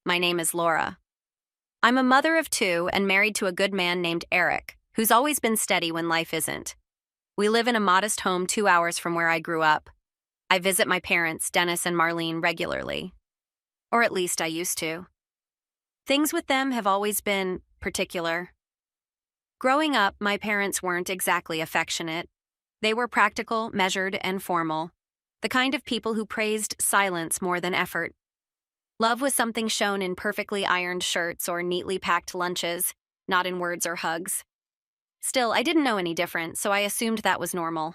My name is Laura. I'm a mother of two and married to a good man named Eric, who's always been steady when life isn't. We live in a modest home 2 hours from where I grew up. I visit my parents, Dennis and Marlene, regularly. Or at least I used to. Things with them have always been particular. Growing up, my parents weren't exactly affectionate. They were practical, measured, and formal. The kind of people who praised silence more than effort. Love was something shown in perfectly ironed shirts or neatly packed lunches, not in words or hugs. Still, I didn't know any different, so I assumed that was normal.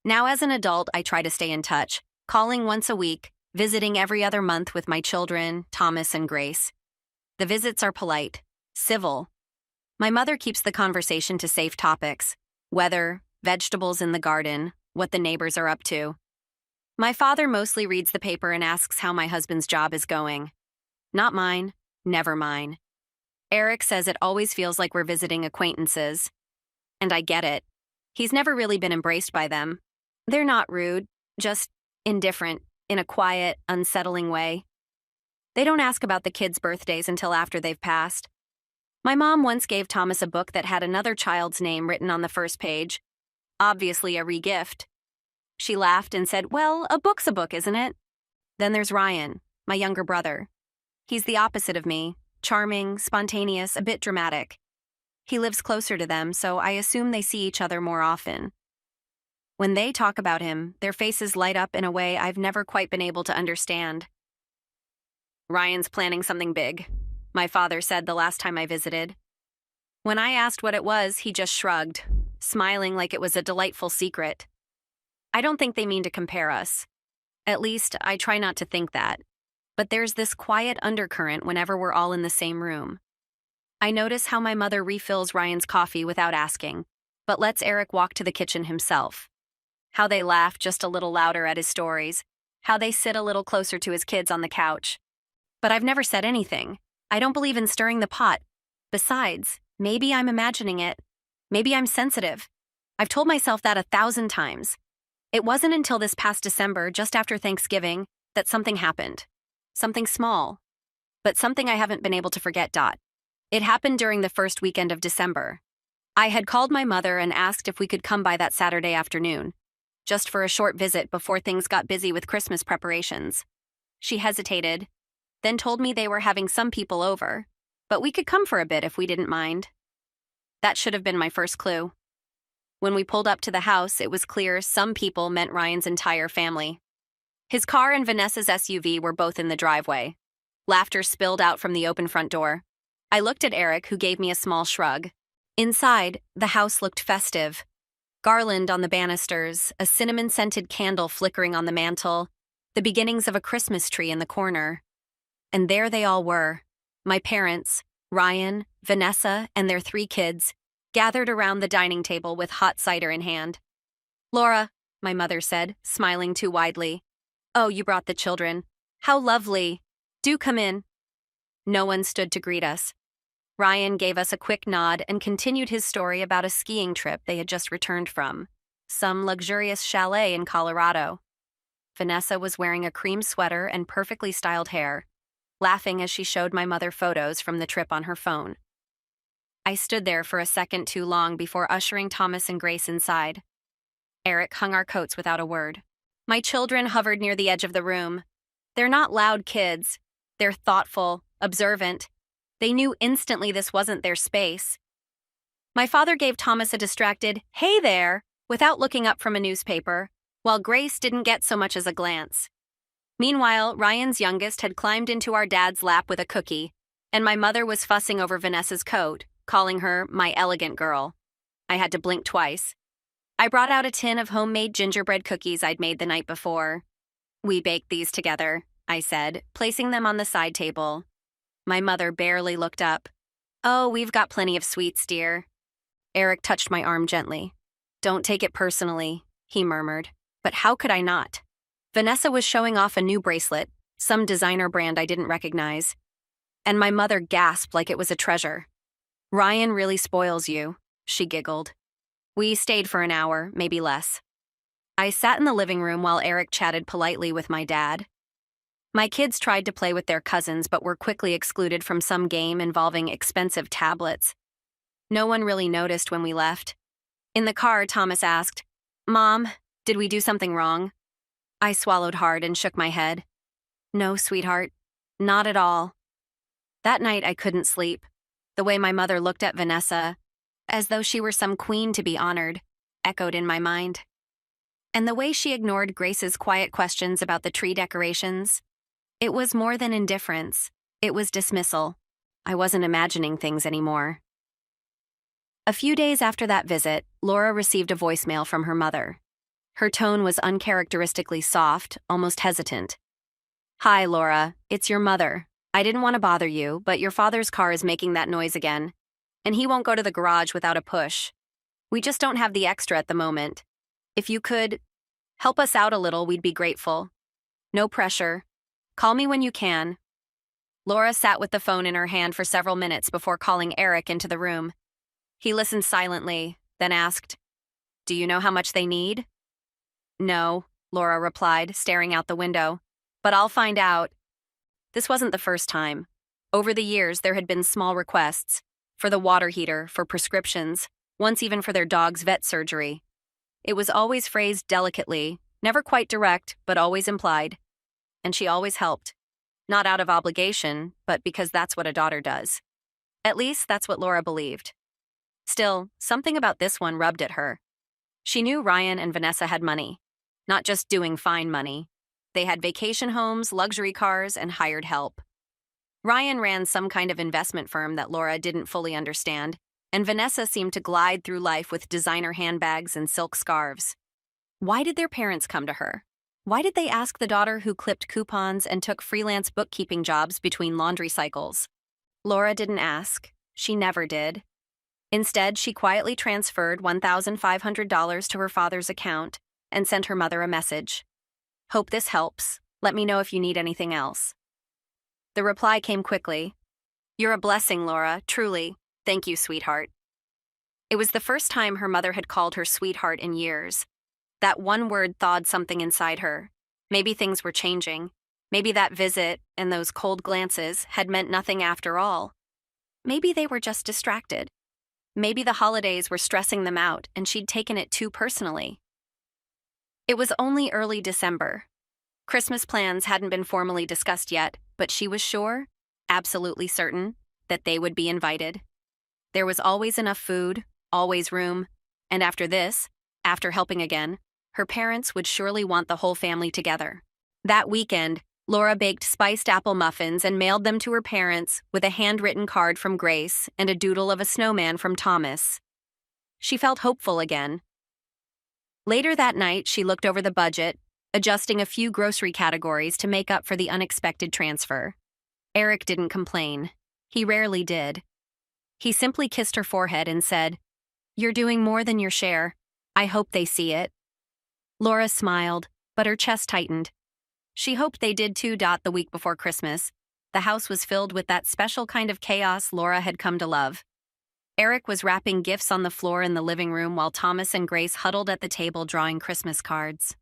Now as an adult, I try to stay in touch, calling once a week, visiting every other month with my children, Thomas and Grace. The visits are polite, civil. My mother keeps the conversation to safe topics: weather, vegetables in the garden, what the neighbors are up to. My father mostly reads the paper and asks how my husband's job is going. Not mine, never mine. Eric says it always feels like we're visiting acquaintances. And I get it. He's never really been embraced by them. They're not rude, just indifferent, in a quiet, unsettling way. They don't ask about the kids' birthdays until after they've passed. My mom once gave Thomas a book that had another child's name written on the first page. Obviously a re-gift. She laughed and said, "Well, a book's a book, isn't it?" Then there's Ryan, my younger brother. He's the opposite of me, charming, spontaneous, a bit dramatic. He lives closer to them, so I assume they see each other more often. When they talk about him, their faces light up in a way I've never quite been able to understand. "Ryan's planning something big," my father said the last time I visited. When I asked what it was, he just shrugged, smiling like it was a delightful secret. I don't think they mean to compare us. At least, I try not to think that. But there's this quiet undercurrent whenever we're all in the same room. I notice how my mother refills Ryan's coffee without asking, but lets Eric walk to the kitchen himself. How they laugh just a little louder at his stories. How they sit a little closer to his kids on the couch. But I've never said anything. I don't believe in stirring the pot. Besides, maybe I'm imagining it. Maybe I'm sensitive. I've told myself that 1,000 times. It wasn't until this past December, just after Thanksgiving, that something happened. Something small. But something I haven't been able to forget. It happened during the first weekend of December. I had called my mother and asked if we could come by that Saturday afternoon, just for a short visit before things got busy with Christmas preparations. She hesitated, then told me they were having some people over, but we could come for a bit if we didn't mind. That should have been my first clue. When we pulled up to the house, it was clear some people meant Ryan's entire family. His car and Vanessa's SUV were both in the driveway. Laughter spilled out from the open front door. I looked at Eric, who gave me a small shrug. Inside, the house looked festive. Garland on the banisters, a cinnamon-scented candle flickering on the mantel, the beginnings of a Christmas tree in the corner. And there they all were, my parents, Ryan, Vanessa, and their 3 kids, gathered around the dining table with hot cider in hand. "Laura," my mother said, smiling too widely. "Oh, you brought the children. How lovely. Do come in." No one stood to greet us. Ryan gave us a quick nod and continued his story about a skiing trip they had just returned from, some luxurious chalet in Colorado. Vanessa was wearing a cream sweater and perfectly styled hair, laughing as she showed my mother photos from the trip on her phone. I stood there for a second too long before ushering Thomas and Grace inside. Eric hung our coats without a word. My children hovered near the edge of the room. They're not loud kids. They're thoughtful, observant. They knew instantly this wasn't their space. My father gave Thomas a distracted, "Hey there," without looking up from a newspaper, while Grace didn't get so much as a glance. Meanwhile, Ryan's youngest had climbed into our dad's lap with a cookie, and my mother was fussing over Vanessa's coat, calling her my elegant girl. I had to blink twice. I brought out a tin of homemade gingerbread cookies I'd made the night before. "We baked these together," I said, placing them on the side table. My mother barely looked up. "Oh, we've got plenty of sweets, dear." Eric touched my arm gently. "Don't take it personally," he murmured. But how could I not? Vanessa was showing off a new bracelet, some designer brand I didn't recognize. And my mother gasped like it was a treasure. "Ryan really spoils you," she giggled. We stayed for an hour, maybe less. I sat in the living room while Eric chatted politely with my dad. My kids tried to play with their cousins but were quickly excluded from some game involving expensive tablets. No one really noticed when we left. In the car, Thomas asked, "Mom, did we do something wrong?" I swallowed hard and shook my head. "No, sweetheart, not at all." That night I couldn't sleep. The way my mother looked at Vanessa, as though she were some queen to be honored, echoed in my mind. And the way she ignored Grace's quiet questions about the tree decorations, it was more than indifference, it was dismissal. I wasn't imagining things anymore. A few days after that visit, Laura received a voicemail from her mother. Her tone was uncharacteristically soft, almost hesitant. "Hi, Laura, it's your mother. I didn't want to bother you, but your father's car is making that noise again. And he won't go to the garage without a push. We just don't have the extra at the moment. If you could help us out a little, we'd be grateful. No pressure. Call me when you can." Laura sat with the phone in her hand for several minutes before calling Eric into the room. He listened silently, then asked, "Do you know how much they need?" "No," Laura replied, staring out the window. "But I'll find out." This wasn't the first time. Over the years, there had been small requests for the water heater, for prescriptions, once even for their dog's vet surgery. It was always phrased delicately, never quite direct, but always implied. And she always helped. Not out of obligation, but because that's what a daughter does. At least that's what Laura believed. Still, something about this one rubbed at her. She knew Ryan and Vanessa had money. Not just doing fine money. They had vacation homes, luxury cars, and hired help. Ryan ran some kind of investment firm that Laura didn't fully understand, and Vanessa seemed to glide through life with designer handbags and silk scarves. Why did their parents come to her? Why did they ask the daughter who clipped coupons and took freelance bookkeeping jobs between laundry cycles? Laura didn't ask. She never did. Instead, she quietly transferred $1,500 to her father's account and sent her mother a message. "Hope this helps. Let me know if you need anything else." The reply came quickly. "You're a blessing, Laura, truly. Thank you, sweetheart." It was the first time her mother had called her sweetheart in years. That one word thawed something inside her. Maybe things were changing. Maybe that visit and those cold glances had meant nothing after all. Maybe they were just distracted. Maybe the holidays were stressing them out and she'd taken it too personally. It was only early December. Christmas plans hadn't been formally discussed yet, but she was sure, absolutely certain, that they would be invited. There was always enough food, always room, and after this, after helping again, her parents would surely want the whole family together. That weekend, Laura baked spiced apple muffins and mailed them to her parents with a handwritten card from Grace and a doodle of a snowman from Thomas. She felt hopeful again. Later that night, she looked over the budget, adjusting a few grocery categories to make up for the unexpected transfer. Eric didn't complain. He rarely did. He simply kissed her forehead and said, "You're doing more than your share. I hope they see it." Laura smiled, but her chest tightened. She hoped they did too. The week before Christmas, the house was filled with that special kind of chaos Laura had come to love. Eric was wrapping gifts on the floor in the living room while Thomas and Grace huddled at the table drawing Christmas cards.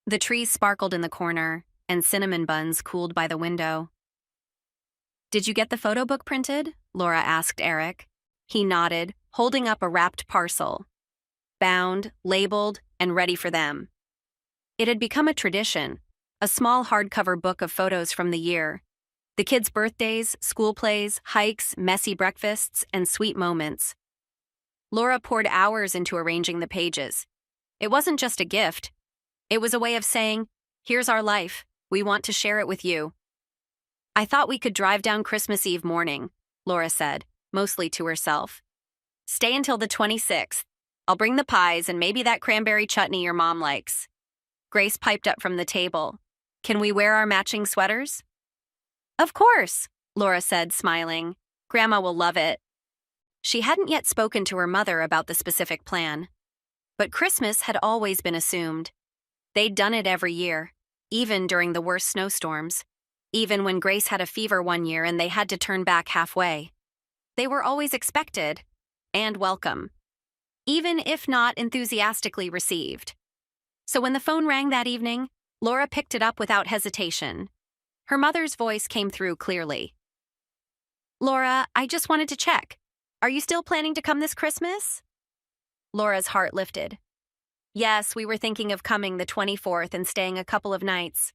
The trees sparkled in the corner, and cinnamon buns cooled by the window. "Did you get the photo book printed?" Laura asked Eric. He nodded, holding up a wrapped parcel. Bound, labeled, and ready for them. It had become a tradition, a small hardcover book of photos from the year. The kids' birthdays, school plays, hikes, messy breakfasts, and sweet moments. Laura poured hours into arranging the pages. It wasn't just a gift. It was a way of saying, "Here's our life. We want to share it with you." "I thought we could drive down Christmas Eve morning," Laura said, mostly to herself. "Stay until the 26th. I'll bring the pies and maybe that cranberry chutney your mom likes." Grace piped up from the table. "Can we wear our matching sweaters?" "Of course," Laura said, smiling. "Grandma will love it." She hadn't yet spoken to her mother about the specific plan. But Christmas had always been assumed. They'd done it every year, even during the worst snowstorms. Even when Grace had a fever one year and they had to turn back halfway. They were always expected and welcome, even if not enthusiastically received. So when the phone rang that evening, Laura picked it up without hesitation. Her mother's voice came through clearly. Laura, I just wanted to check. Are you still planning to come this Christmas? Laura's heart lifted. Yes, we were thinking of coming the 24th and staying a couple of nights.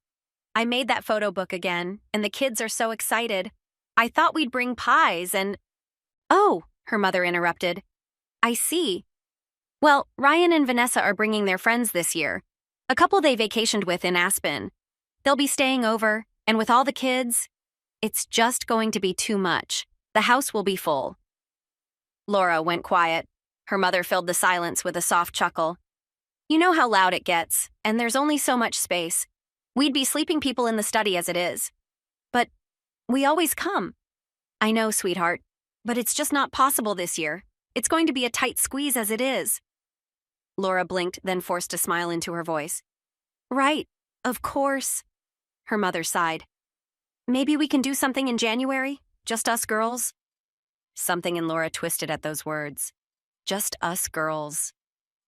I made that photo book again, and the kids are so excited. I thought we'd bring pies and— Oh, her mother interrupted. I see. Well, Ryan and Vanessa are bringing their friends this year, a couple they vacationed with in Aspen. They'll be staying over, and with all the kids, it's just going to be too much. The house will be full. Laura went quiet. Her mother filled the silence with a soft chuckle. You know how loud it gets, and there's only so much space. We'd be sleeping people in the study as it is. But we always come. I know, sweetheart, but it's just not possible this year. It's going to be a tight squeeze as it is. Laura blinked, then forced a smile into her voice. Right, of course. Her mother sighed. Maybe we can do something in January? Just us girls? Something in Laura twisted at those words. Just us girls.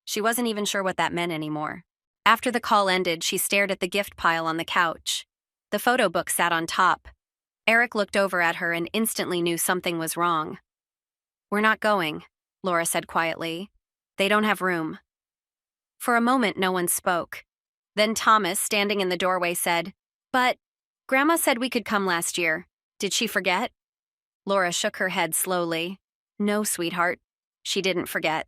She wasn't even sure what that meant anymore. After the call ended, she stared at the gift pile on the couch. The photo book sat on top. Eric looked over at her and instantly knew something was wrong. We're not going, Laura said quietly. They don't have room. For a moment, no one spoke. Then Thomas, standing in the doorway, said, But Grandma said we could come last year. Did she forget? Laura shook her head slowly. No, sweetheart. She didn't forget.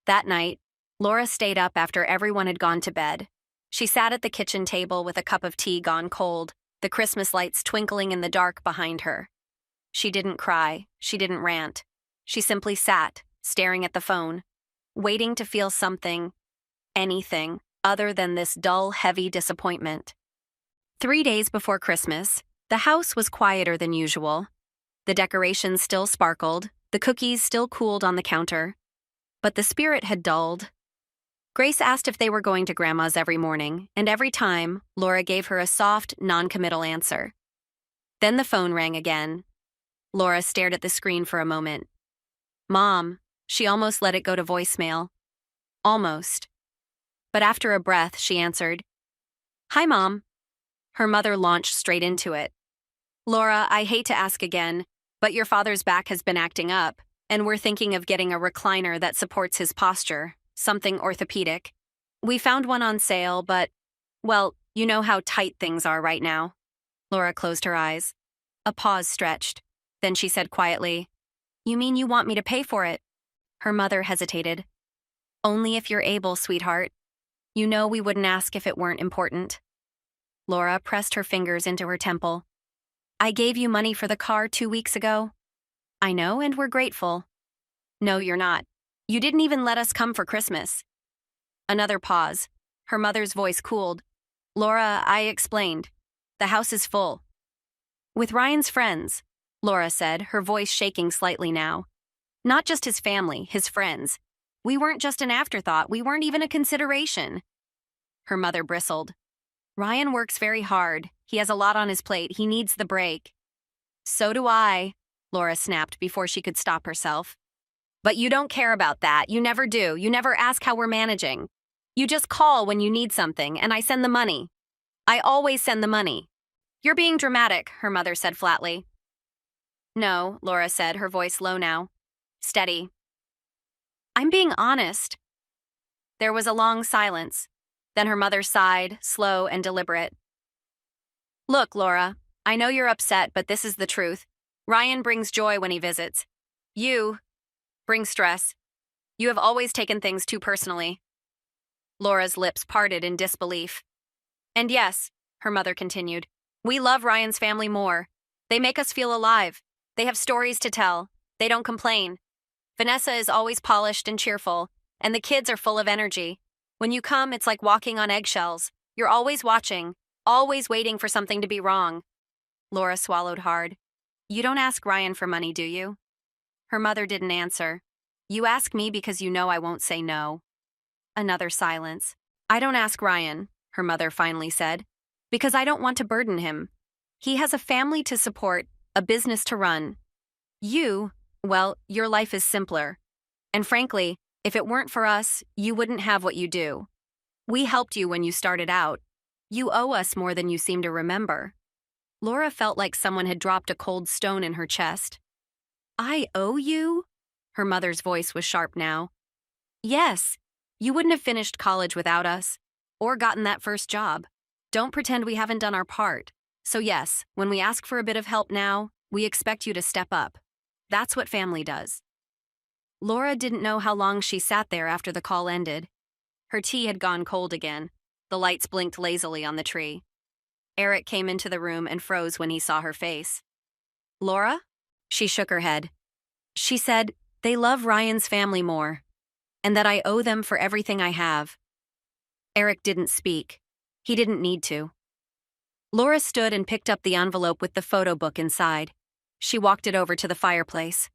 That night, Laura stayed up after everyone had gone to bed. She sat at the kitchen table with a cup of tea gone cold, the Christmas lights twinkling in the dark behind her. She didn't cry. She didn't rant. She simply sat, staring at the phone, waiting to feel something, anything, other than this dull, heavy disappointment. 3 days before Christmas, the house was quieter than usual. The decorations still sparkled, the cookies still cooled on the counter, but the spirit had dulled. Grace asked if they were going to Grandma's every morning, and every time, Laura gave her a soft, non-committal answer. Then the phone rang again. Laura stared at the screen for a moment. Mom, she almost let it go to voicemail. Almost. But after a breath, she answered, Hi, Mom. Her mother launched straight into it. Laura, I hate to ask again, but your father's back has been acting up, and we're thinking of getting a recliner that supports his posture, something orthopedic. We found one on sale, but, well, you know how tight things are right now. Laura closed her eyes. A pause stretched. Then she said quietly, You mean you want me to pay for it? Her mother hesitated. Only if you're able, sweetheart. You know we wouldn't ask if it weren't important. Laura pressed her fingers into her temple. I gave you money for the car 2 weeks ago. I know, and we're grateful. No, you're not. You didn't even let us come for Christmas. Another pause. Her mother's voice cooled. Laura, I explained. The house is full. With Ryan's friends, Laura said, her voice shaking slightly now. Not just his family, his friends. We weren't just an afterthought. We weren't even a consideration. Her mother bristled. Ryan works very hard. He has a lot on his plate. He needs the break. So do I, Laura snapped before she could stop herself. But you don't care about that. You never do. You never ask how we're managing. You just call when you need something, and I send the money. I always send the money. You're being dramatic, her mother said flatly. No, Laura said, her voice low now. Steady. I'm being honest. There was a long silence. Then her mother sighed, slow and deliberate. Look, Laura, I know you're upset, but this is the truth. Ryan brings joy when he visits. You bring stress. You have always taken things too personally. Laura's lips parted in disbelief. And yes, her mother continued, we love Ryan's family more. They make us feel alive. They have stories to tell. They don't complain. Vanessa is always polished and cheerful, and the kids are full of energy. When you come, it's like walking on eggshells. You're always watching, always waiting for something to be wrong. Laura swallowed hard. You don't ask Ryan for money, do you? Her mother didn't answer. You ask me because you know I won't say no. Another silence. I don't ask Ryan, her mother finally said, because I don't want to burden him. He has a family to support, a business to run. You, well, your life is simpler. And frankly, if it weren't for us, you wouldn't have what you do. We helped you when you started out. You owe us more than you seem to remember. Laura felt like someone had dropped a cold stone in her chest. I owe you? Her mother's voice was sharp now. Yes, you wouldn't have finished college without us, or gotten that first job. Don't pretend we haven't done our part. So yes, when we ask for a bit of help now, we expect you to step up. That's what family does. Laura didn't know how long she sat there after the call ended. Her tea had gone cold again. The lights blinked lazily on the tree. Eric came into the room and froze when he saw her face. Laura? She shook her head. She said, they love Ryan's family more, and that I owe them for everything I have. Eric didn't speak. He didn't need to. Laura stood and picked up the envelope with the photo book inside. She walked it over to the fireplace.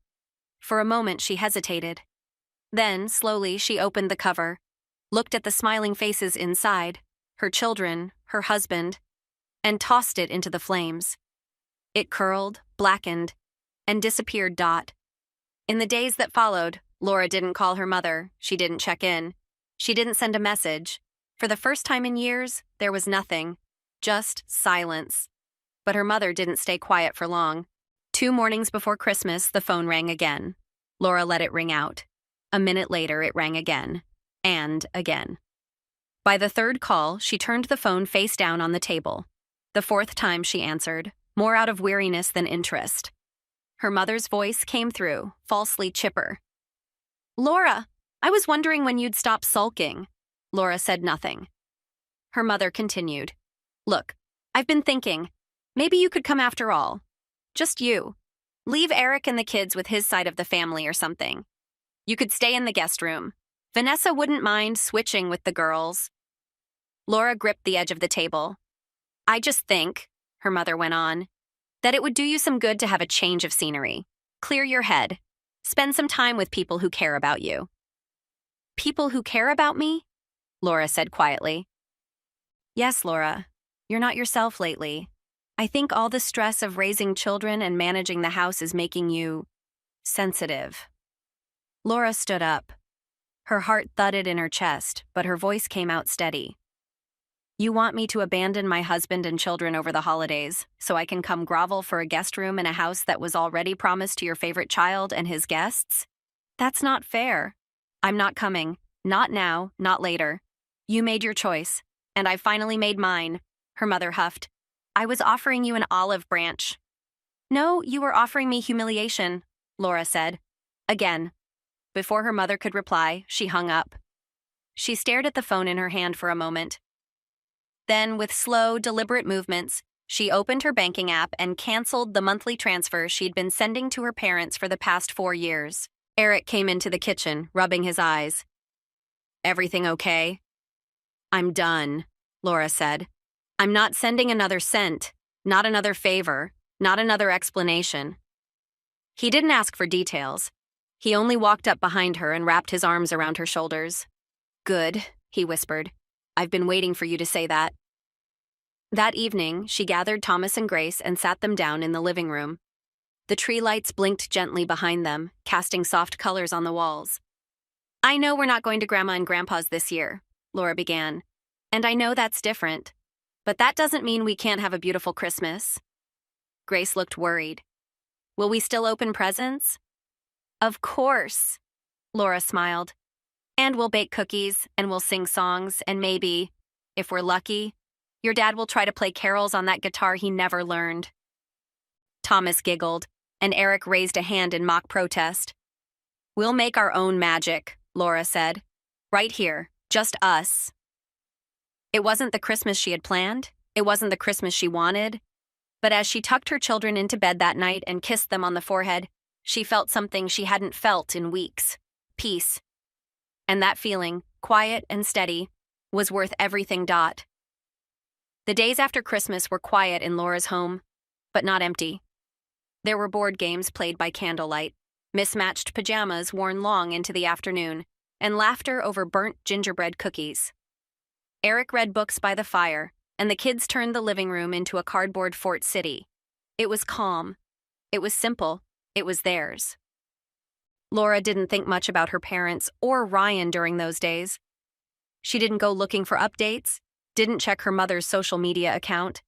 For a moment, she hesitated. Then, slowly, she opened the cover, looked at the smiling faces inside, her children, her husband, and tossed it into the flames. It curled, blackened, and disappeared. In the days that followed, Laura didn't call her mother, she didn't check in, she didn't send a message. For the first time in years, there was nothing, just silence. But her mother didn't stay quiet for long. 2 mornings before Christmas, the phone rang again. Laura let it ring out. A minute later, it rang again, and again. By the 3rd call, she turned the phone face down on the table. The 4th time she answered, more out of weariness than interest. Her mother's voice came through, falsely chipper. Laura, I was wondering when you'd stop sulking. Laura said nothing. Her mother continued. Look, I've been thinking, maybe you could come after all. Just you. Leave Eric and the kids with his side of the family or something. You could stay in the guest room. Vanessa wouldn't mind switching with the girls. Laura gripped the edge of the table. I just think, her mother went on, that it would do you some good to have a change of scenery. Clear your head. Spend some time with people who care about you. People who care about me? Laura said quietly. Yes, Laura. You're not yourself lately. I think all the stress of raising children and managing the house is making you sensitive. Laura stood up. Her heart thudded in her chest, but her voice came out steady. You want me to abandon my husband and children over the holidays so I can come grovel for a guest room in a house that was already promised to your favorite child and his guests? That's not fair. I'm not coming. Not now, not later. You made your choice, and I finally made mine, her mother huffed. I was offering you an olive branch. No, you were offering me humiliation, Laura said. Again. Before her mother could reply, she hung up. She stared at the phone in her hand for a moment. Then, with slow, deliberate movements, she opened her banking app and canceled the monthly transfer she'd been sending to her parents for the past 4 years. Eric came into the kitchen, rubbing his eyes. Everything okay? I'm done, Laura said. I'm not sending another cent, not another favor, not another explanation. He didn't ask for details. He only walked up behind her and wrapped his arms around her shoulders. Good, he whispered. I've been waiting for you to say that. That evening, she gathered Thomas and Grace and sat them down in the living room. The tree lights blinked gently behind them, casting soft colors on the walls. I know we're not going to Grandma and Grandpa's this year, Laura began. And I know that's different. But that doesn't mean we can't have a beautiful Christmas. Grace looked worried. Will we still open presents? Of course, Laura smiled. And we'll bake cookies, and we'll sing songs, and maybe, if we're lucky, your dad will try to play carols on that guitar he never learned. Thomas giggled, and Eric raised a hand in mock protest. We'll make our own magic, Laura said. Right here, just us. It wasn't the Christmas she had planned. It wasn't the Christmas she wanted. But as she tucked her children into bed that night and kissed them on the forehead, she felt something she hadn't felt in weeks. Peace. And that feeling, quiet and steady, was worth everything. The days after Christmas were quiet in Laura's home, but not empty. There were board games played by candlelight, mismatched pajamas worn long into the afternoon, and laughter over burnt gingerbread cookies. Eric read books by the fire, and the kids turned the living room into a cardboard fort city. It was calm. It was simple. It was theirs. Laura didn't think much about her parents or Ryan during those days. She didn't go looking for updates, didn't check her mother's social media account.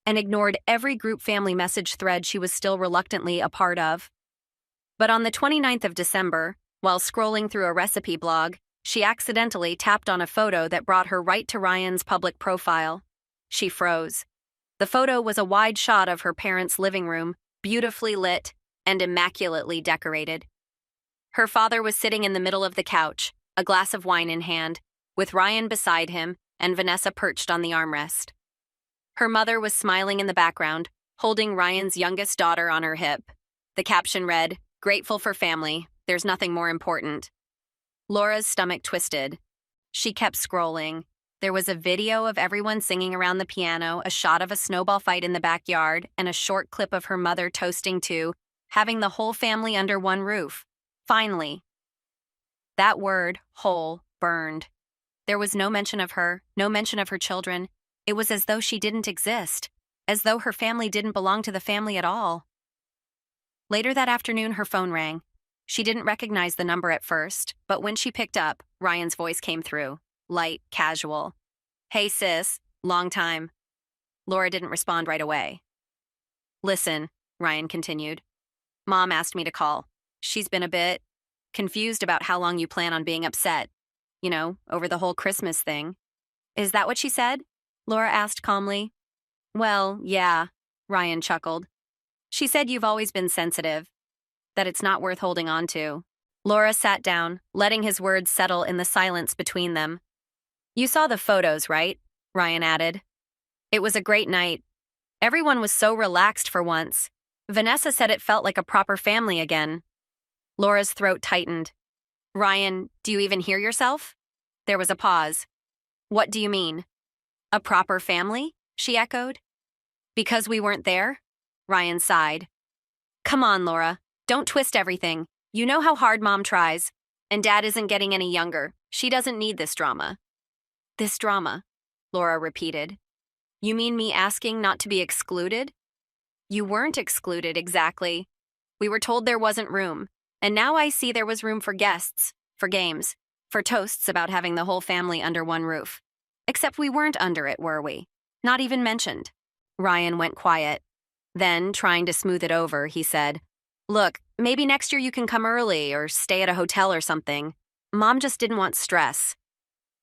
and ignored every group family message thread she was still reluctantly a part of. But on the 29th of December, while scrolling through a recipe blog, she accidentally tapped on a photo that brought her right to Ryan's public profile. She froze. The photo was a wide shot of her parents' living room, beautifully lit and immaculately decorated. Her father was sitting in the middle of the couch, a glass of wine in hand, with Ryan beside him and Vanessa perched on the armrest. Her mother was smiling in the background, holding Ryan's youngest daughter on her hip. The caption read, "Grateful for family, there's nothing more important." Laura's stomach twisted. She kept scrolling. There was a video of everyone singing around the piano, a shot of a snowball fight in the backyard, and a short clip of her mother toasting to having the whole family under one roof. Finally. That word, whole, burned. There was no mention of her, no mention of her children. It was as though she didn't exist, as though her family didn't belong to the family at all. Later that afternoon, her phone rang. She didn't recognize the number at first, but when she picked up, Ryan's voice came through, light, casual. "Hey sis, long time." Laura didn't respond right away. "Listen," Ryan continued. "Mom asked me to call. She's been a bit confused about how long you plan on being upset. You know, over the whole Christmas thing." "Is that what she said?" Laura asked calmly. "Well, yeah," Ryan chuckled. "She said you've always been sensitive, that it's not worth holding on to." Laura sat down, letting his words settle in the silence between them. "You saw the photos, right?" Ryan added. "It was a great night. Everyone was so relaxed for once. Vanessa said it felt like a proper family again." Laura's throat tightened. "Ryan, do you even hear yourself?" There was a pause. "What do you mean?" "A proper family?" she echoed. "Because we weren't there?" Ryan sighed. "Come on, Laura. Don't twist everything. You know how hard Mom tries. And Dad isn't getting any younger. She doesn't need this drama." "This drama," Laura repeated. "You mean me asking not to be excluded?" "You weren't excluded, exactly. We were told there wasn't room. And now I see there was room for guests, for games, for toasts about having the whole family under one roof. Except we weren't under it, were we? Not even mentioned." Ryan went quiet. Then, trying to smooth it over, he said, "Look, maybe next year you can come early or stay at a hotel or something. Mom just didn't want stress."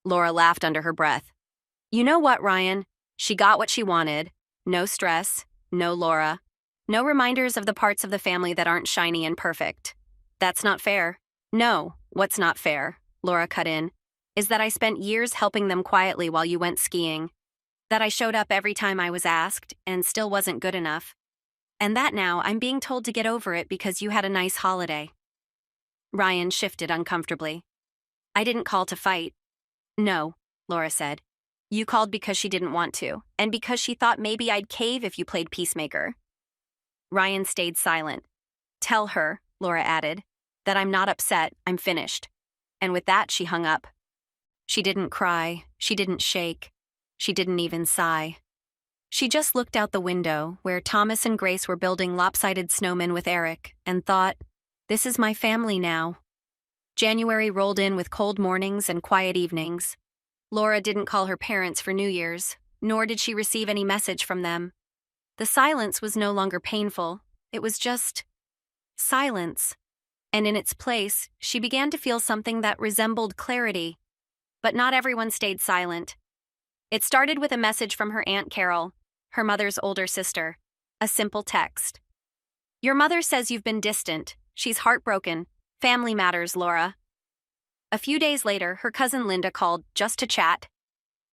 Laura laughed under her breath. "You know what, Ryan? She got what she wanted. No stress, no Laura. No reminders of the parts of the family that aren't shiny and perfect. That's not fair." "No, what's not fair," Laura cut in, "is that I spent years helping them quietly while you went skiing. That I showed up every time I was asked and still wasn't good enough. And that now I'm being told to get over it because you had a nice holiday." Ryan shifted uncomfortably. "I didn't call to fight." "No," Laura said. "You called because she didn't want to, and because she thought maybe I'd cave if you played peacemaker." Ryan stayed silent. "Tell her," Laura added, "that I'm not upset, I'm finished." And with that, she hung up. She didn't cry, she didn't shake, she didn't even sigh. She just looked out the window, where Thomas and Grace were building lopsided snowmen with Eric, and thought, "This is my family now." January rolled in with cold mornings and quiet evenings. Laura didn't call her parents for New Year's, nor did she receive any message from them. The silence was no longer painful, it was just silence. And in its place, she began to feel something that resembled clarity. But not everyone stayed silent. It started with a message from her Aunt Carol, her mother's older sister. A simple text. "Your mother says you've been distant. She's heartbroken. Family matters, Laura." A few days later, her cousin Linda called just to chat.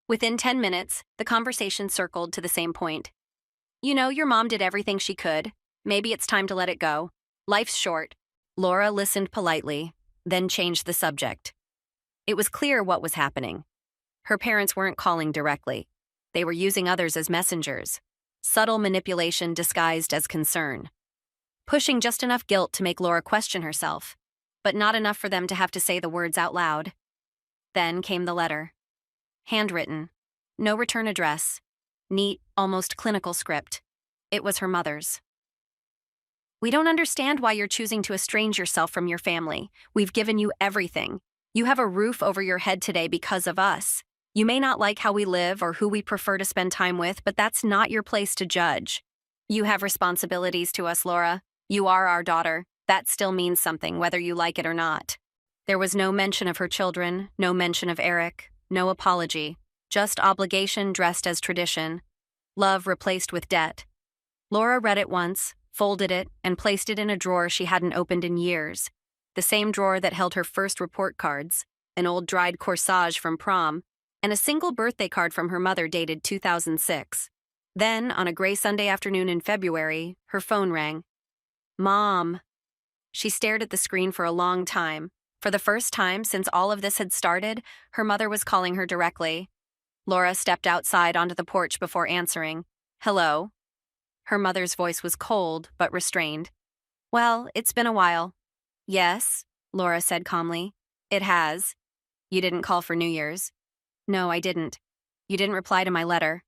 Within 10 minutes, the conversation circled to the same point. "You know, your mom did everything she could. Maybe it's time to let it go. Life's short." Laura listened politely, then changed the subject. It was clear what was happening. Her parents weren't calling directly. They were using others as messengers. Subtle manipulation disguised as concern. Pushing just enough guilt to make Laura question herself, but not enough for them to have to say the words out loud. Then came the letter. Handwritten. No return address. Neat, almost clinical script. It was her mother's. "We don't understand why you're choosing to estrange yourself from your family. We've given you everything. You have a roof over your head today because of us. You may not like how we live or who we prefer to spend time with, but that's not your place to judge. You have responsibilities to us, Laura. You are our daughter. That still means something, whether you like it or not. There was no mention of her children, no mention of Eric, no apology, just obligation dressed as tradition. Love replaced with debt. Laura read it once, folded it, and placed it in a drawer she hadn't opened in years. The same drawer that held her first report cards, an old dried corsage from prom, and a single birthday card from her mother dated 2006. Then, on a gray Sunday afternoon in February, her phone rang. Mom. She stared at the screen for a long time. For the first time since all of this had started, her mother was calling her directly. Laura stepped outside onto the porch before answering. Hello. Her mother's voice was cold, but restrained. Well, it's been a while. Yes, Laura said calmly. It has. You didn't call for New Year's. No, I didn't. You didn't reply to my letter.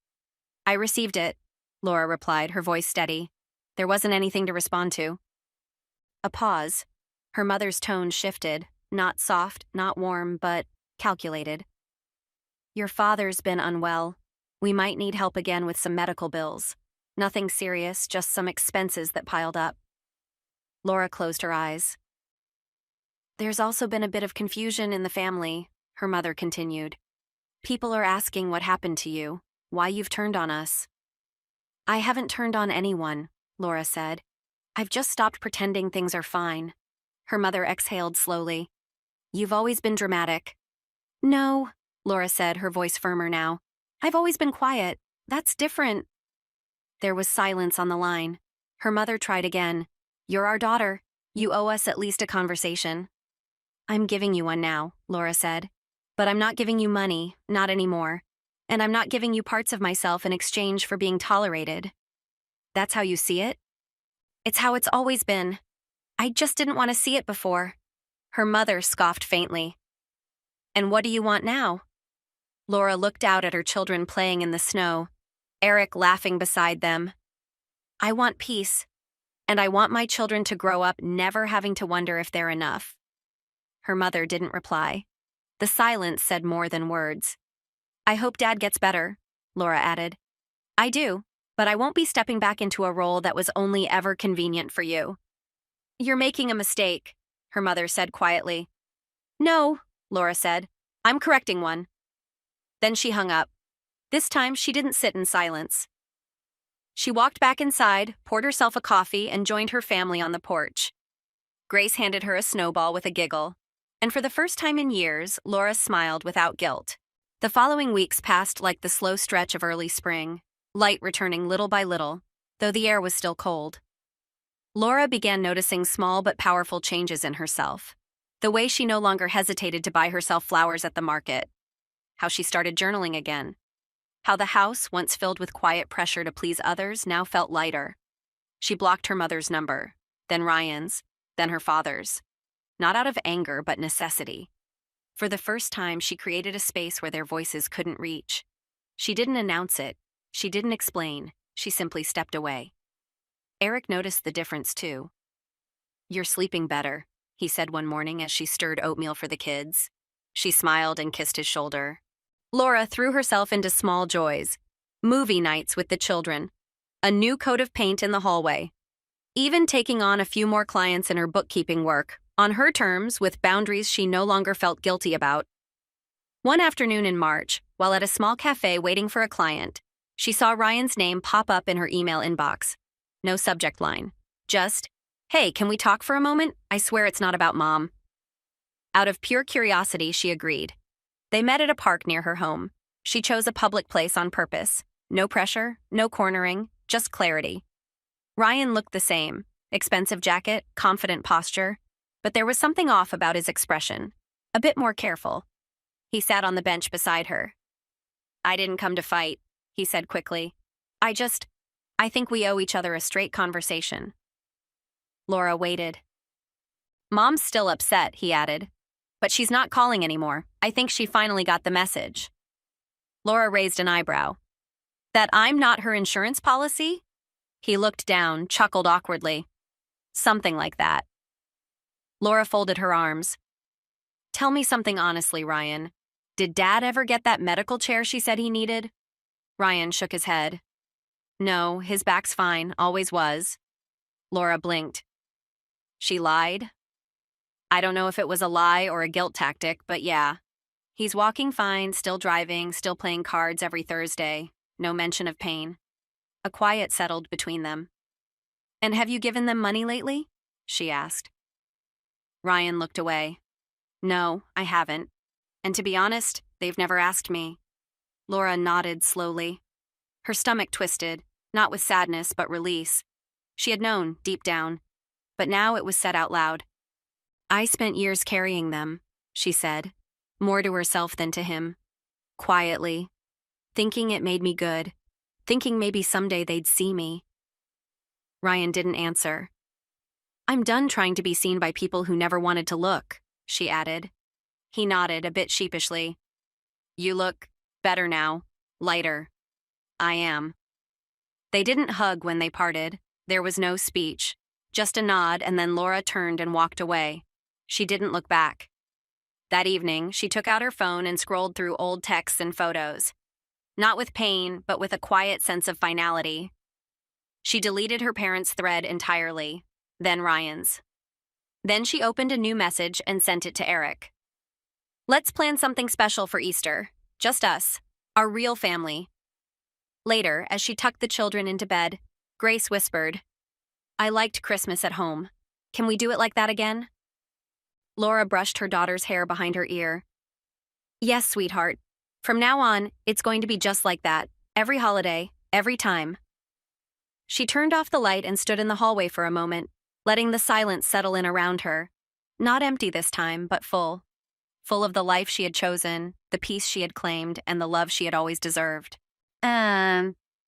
I received it, Laura replied, her voice steady. There wasn't anything to respond to. A pause. Her mother's tone shifted, not soft, not warm, but calculated. Your father's been unwell. We might need help again with some medical bills. Nothing serious, just some expenses that piled up. Laura closed her eyes. There's also been a bit of confusion in the family, her mother continued. People are asking what happened to you, why you've turned on us. I haven't turned on anyone, Laura said. I've just stopped pretending things are fine. Her mother exhaled slowly. You've always been dramatic. No, Laura said, her voice firmer now. I've always been quiet. That's different. There was silence on the line. Her mother tried again. You're our daughter. You owe us at least a conversation. I'm giving you one now, Laura said. But I'm not giving you money, not anymore. And I'm not giving you parts of myself in exchange for being tolerated. That's how you see it? It's how it's always been. I just didn't want to see it before. Her mother scoffed faintly. And what do you want now? Laura looked out at her children playing in the snow, Eric laughing beside them. I want peace, and I want my children to grow up never having to wonder if they're enough. Her mother didn't reply. The silence said more than words. I hope Dad gets better, Laura added. I do, but I won't be stepping back into a role that was only ever convenient for you. You're making a mistake, her mother said quietly. No, Laura said. I'm correcting one. Then she hung up. This time she didn't sit in silence. She walked back inside, poured herself a coffee, and joined her family on the porch. Grace handed her a snowball with a giggle. And for the first time in years, Laura smiled without guilt. The following weeks passed like the slow stretch of early spring, light returning little by little, though the air was still cold. Laura began noticing small but powerful changes in herself. The way she no longer hesitated to buy herself flowers at the market. How she started journaling again. How the house, once filled with quiet pressure to please others, now felt lighter. She blocked her mother's number, then Ryan's, then her father's. Not out of anger, but necessity. For the first time, she created a space where their voices couldn't reach. She didn't announce it. She didn't explain. She simply stepped away. Eric noticed the difference, too. You're sleeping better, he said one morning as she stirred oatmeal for the kids. She smiled and kissed his shoulder. Laura threw herself into small joys. Movie nights with the children. A new coat of paint in the hallway. Even taking on a few more clients in her bookkeeping work, on her terms, with boundaries she no longer felt guilty about. One afternoon in March, while at a small cafe waiting for a client, she saw Ryan's name pop up in her email inbox. No subject line. Just, hey, can we talk for a moment? I swear it's not about Mom. Out of pure curiosity, she agreed. They met at a park near her home. She chose a public place on purpose. No pressure, no cornering, just clarity. Ryan looked the same. Expensive jacket, confident posture. But there was something off about his expression. A bit more careful. He sat on the bench beside her. I didn't come to fight, he said quickly. I think we owe each other a straight conversation. Laura waited. Mom's still upset, he added. But she's not calling anymore. I think she finally got the message. Laura raised an eyebrow. That I'm not her insurance policy? He looked down, chuckled awkwardly. Something like that. Laura folded her arms. Tell me something honestly, Ryan. Did Dad ever get that medical chair she said he needed? Ryan shook his head. No, his back's fine, always was. Laura blinked. She lied? I don't know if it was a lie or a guilt tactic, but yeah. He's walking fine, still driving, still playing cards every Thursday. No mention of pain. A quiet settled between them. And have you given them money lately? She asked. Ryan looked away. No, I haven't. And to be honest, they've never asked me. Laura nodded slowly. Her stomach twisted, not with sadness but release. She had known, deep down. But now it was said out loud. I spent years carrying them, she said, more to herself than to him. Quietly. Thinking it made me good. Thinking maybe someday they'd see me. Ryan didn't answer. I'm done trying to be seen by people who never wanted to look, she added. He nodded a bit sheepishly. You look better now, lighter. I am. They didn't hug when they parted. There was no speech, just a nod, and then Laura turned and walked away. She didn't look back. That evening, she took out her phone and scrolled through old texts and photos. Not with pain, but with a quiet sense of finality. She deleted her parents' thread entirely, then Ryan's. Then she opened a new message and sent it to Eric. Let's plan something special for Easter. Just us. Our real family. Later, as she tucked the children into bed, Grace whispered, I liked Christmas at home. Can we do it like that again? Laura brushed her daughter's hair behind her ear. Yes, sweetheart. From now on, it's going to be just like that. Every holiday, every time. She turned off the light and stood in the hallway for a moment, letting the silence settle in around her. Not empty this time, but full. Full of the life she had chosen, the peace she had claimed, and the love she had always deserved.